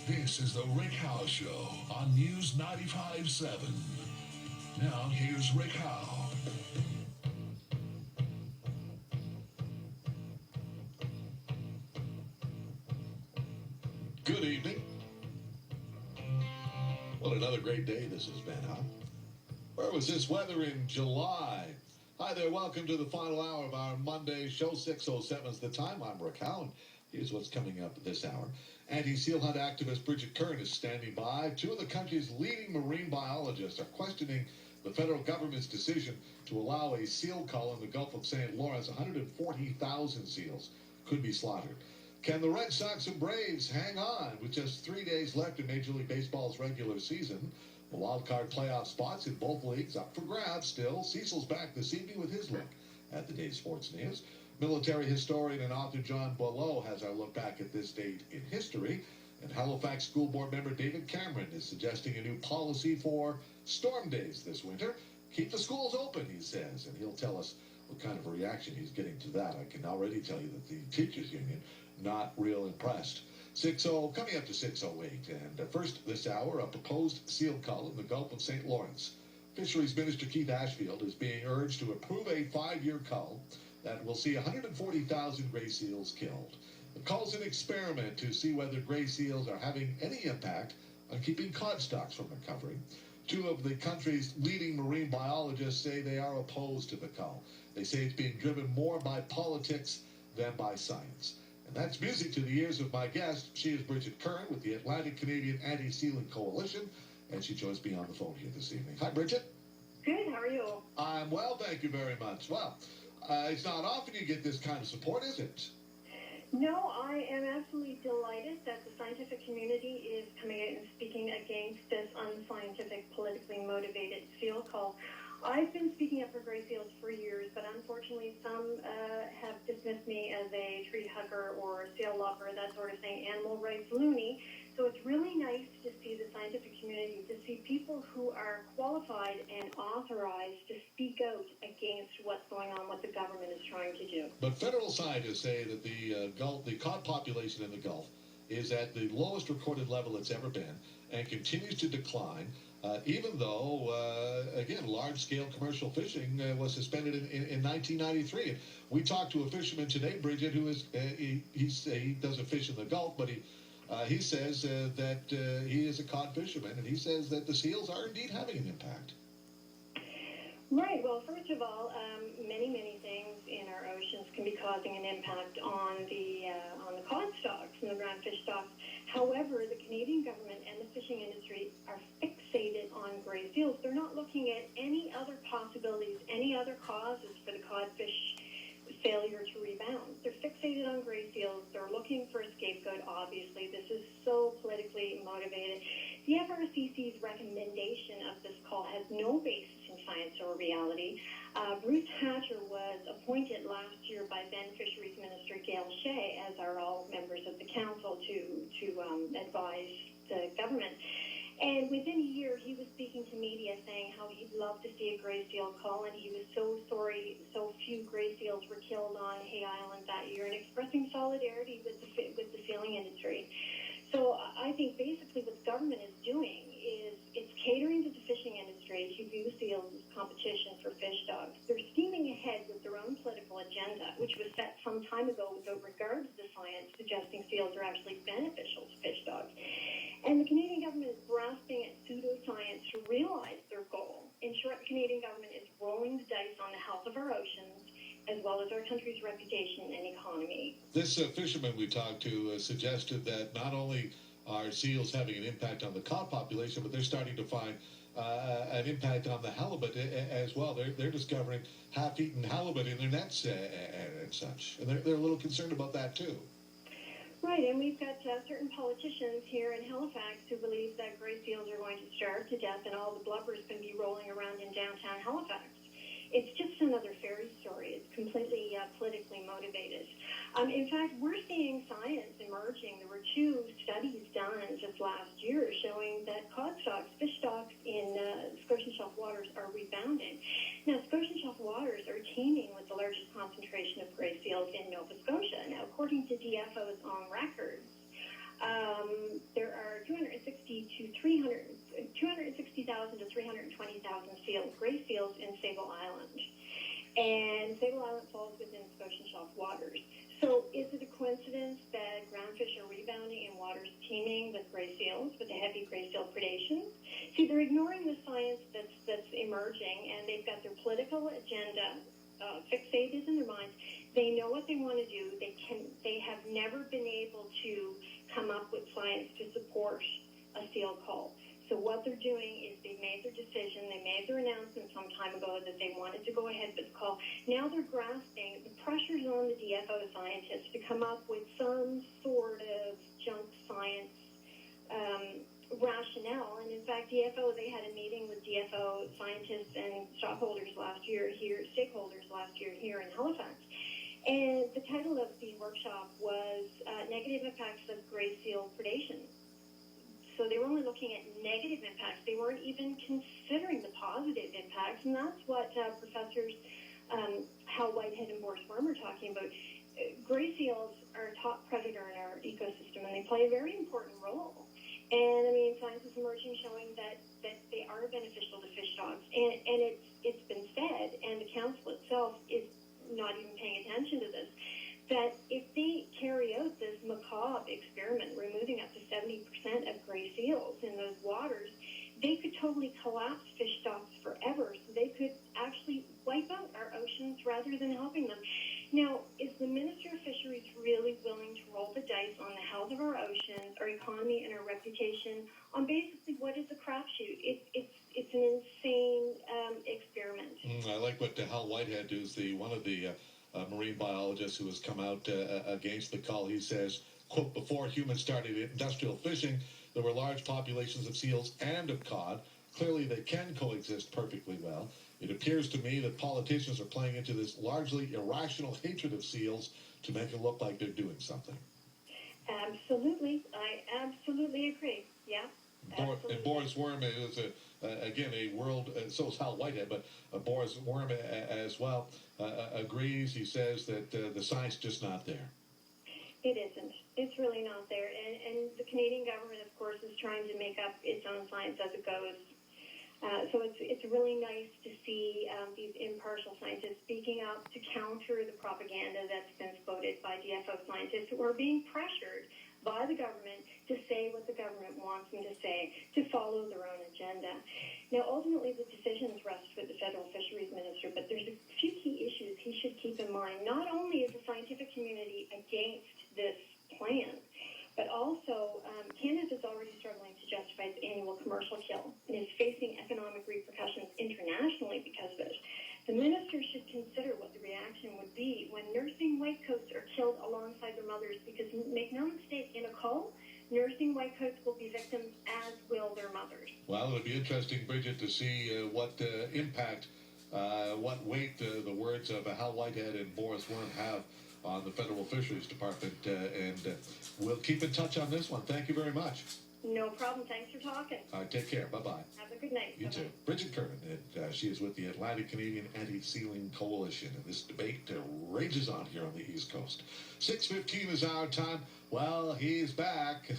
This is the Rick Howe Show on News 95.7. Now, here's Rick Howe. Good evening. What another great day this has been, huh? Where was this weather in July? Hi there, welcome to the final hour of our Monday show. 6:07 is the time. I'm Rick Howe, and here's what's coming up this hour. Anti-seal hunt activist Bridget Curran is standing by. Two of the country's leading marine biologists are questioning the federal government's decision to allow a seal cull in the Gulf of St. Lawrence. 140,000 seals could be slaughtered. Can the Red Sox and Braves hang on with just 3 days left in Major League Baseball's regular season? The wild card playoff spots in both leagues up for grabs still. Cecil's back this evening with his look at the day's sports news. Military historian and author John Boileau has our look back at this date in history. And Halifax School Board member David Cameron is suggesting a new policy for storm days this winter. Keep the schools open, he says, and he'll tell us what kind of a reaction he's getting to that. I can already tell you that the teachers union not real impressed. 6:00 coming up to 6:08, and first this hour, a proposed seal cull in the Gulf of St. Lawrence. Fisheries Minister Keith Ashfield is being urged to approve a 5-year cull that will see 140,000 gray seals killed. The cull's an experiment to see whether gray seals are having any impact on keeping cod stocks from recovering. Two of the country's leading marine biologists say they are opposed to the cull. They say it's being driven more by politics than by science. And that's music to the ears of my guest. She is Bridget Curran with the Atlantic Canadian Anti-Sealing Coalition, and she joins me on the phone here this evening. Hi, Bridget. Good, how are you? I'm well, thank you very much. Well, it's not often you get this kind of support, is it? No, I am absolutely delighted that the scientific community is coming out and speaking against this unscientific, politically motivated seal cull. I've been speaking up for gray seals for years, but unfortunately some have dismissed me as a tree hugger or seal lover, that sort of thing, animal rights loony. So it's really nice to see the scientific community, to see people who are qualified and authorized to speak out against what's going on, what the government is trying to do. But federal scientists say that the cod population in the Gulf is at the lowest recorded level it's ever been and continues to decline, even though, again, large-scale commercial fishing was suspended in 1993. And we talked to a fisherman today, Bridget, who is he doesn't fish in the Gulf, but he says that he is a cod fisherman, and he says that the seals are indeed having an impact. Right. Well, first of all, many things in our oceans can be causing an impact on the cod stocks and the roundfish stocks. However, the Canadian government and the fishing industry are fixated on gray seals. They're not looking at any other possibilities, any other causes for the codfish failure to rebound. They're fixated on gray seals. They're looking for a scapegoat, obviously. This is so politically motivated. The FRCC's recommendation of this call has no basis in science or reality. Bruce Hatcher was appointed last year by then Fisheries Minister Gail Shea, as are all members of the council, to advise the government. And within a year, he was speaking to media saying how he'd love to see a gray seal cull, and he was so sorry so few gray seals were killed on Hay Island that year, and expressing solidarity with the sealing industry. So I think basically what the government is doing is it's catering to the fishing industry to view seals as competition for fish stocks. They're steaming ahead with their own political agenda, which was set some time ago without regard to the science, suggesting seals are actually beneficial to fish stocks. And the Canadian government is grasping at pseudoscience to realize their goal. In short, the Canadian government is rolling the dice on the health of our oceans, as well as our country's reputation and economy. This fisherman we talked to suggested that not only are seals having an impact on the cod population, but they're starting to find an impact on the halibut as well. They're discovering half-eaten halibut in their nets and such. And they're a little concerned about that, too. Right, and we've got certain politicians here in Halifax who believe that gray seals are going to starve to death and all the blubber is going to be rolling around in downtown Halifax. It's just another fairy story. It's completely politically motivated. In fact, we're seeing science emerging. There were 2 studies done just last year showing that cod stocks, fish stocks in Scotian Shelf waters are rebounding. Now, Scotian Shelf waters are teeming with the largest concentration of gray seals in Nova Scotia. Now, according to DFO's own records, there are 260,000 to 320,000 seals, gray seals in Sable Island. And Sable Island falls within Scotian Shelf waters. So is it a coincidence that groundfish are rebounding in waters teeming with gray seals, with the heavy gray seal predation? See, they're ignoring the science that's emerging, and they've got their political agenda fixated in their minds. They know what they want to do. They have never been able to come up with science to support a seal cull. So what they're doing is they've made their decision. They made their announcement some time ago that they wanted to go ahead with the call. Now they're grasping the pressures on the DFO scientists to come up with some sort of junk science rationale. And in fact, DFO, they had a meeting with DFO scientists and stakeholders last year here in Halifax. And the title of the workshop was Negative Impacts of Gray Seal Predation. So they were only looking at negative impacts. They weren't even considering the positive impacts. And that's what Professors Howe, Whitehead, and Boris Worm are talking about. Gray seals are a top predator in our ecosystem, and they play a very important role. And, I mean, science is emerging showing that they are beneficial to fish stocks. And it's been said, and the council itself is not even paying attention to this, that if they carry out this macabre experiment, removing up to 70% of gray seals in those waters, they could totally collapse fish stocks forever. So they could actually wipe out our oceans rather than helping them. Now, is the Minister of Fisheries really willing to roll the dice on the health of our oceans, our economy, and our reputation on basically what is a crapshoot? It's an insane experiment. I like what Hal Whitehead, who's one of the marine biologists who has come out against the call. He says, quote, before humans started industrial fishing, there were large populations of seals and of cod. Clearly, they can coexist perfectly well. It appears to me that politicians are playing into this largely irrational hatred of seals to make it look like they're doing something. Absolutely. I absolutely agree. Yeah. And Boris Worm is, again, a world, so is Hal Whitehead, but Boris Worm as well agrees. He says that the science is just not there. It isn't. It's really not there. And the Canadian government, of course, is trying to make up its own science as it goes. So it's really nice to see these impartial scientists speaking up to counter the propaganda that's been quoted by DFO scientists who are being pressured by the government to say what the government wants them to say, to follow their own agenda. Now, ultimately, the decisions rest with the federal fisheries minister, but there's a few key issues he should keep in mind. Not only is the scientific community against this plan, but also Canada is already struggling to justify its annual commercial kill and is facing economic repercussions internationally because of it. The minister should consider what the reaction would be when nursing whitecoats are killed alongside their mothers, because make no mistake, in a cull, nursing whitecoats will be victims, as will their mothers. Well, it'll be interesting, Bridget, to see what impact, what weight the words of Hal Whitehead and Boris Worm have on the Federal Fisheries Department, and we'll keep in touch on this one. Thank you very much. No problem. Thanks for talking. All right, take care. Bye-bye. Have a good night. You too. Bridget Curran, and she is with the Atlantic Canadian Anti-Sealing Coalition, and this debate rages on here on the East Coast. 6:15 is our time. Well, he's back.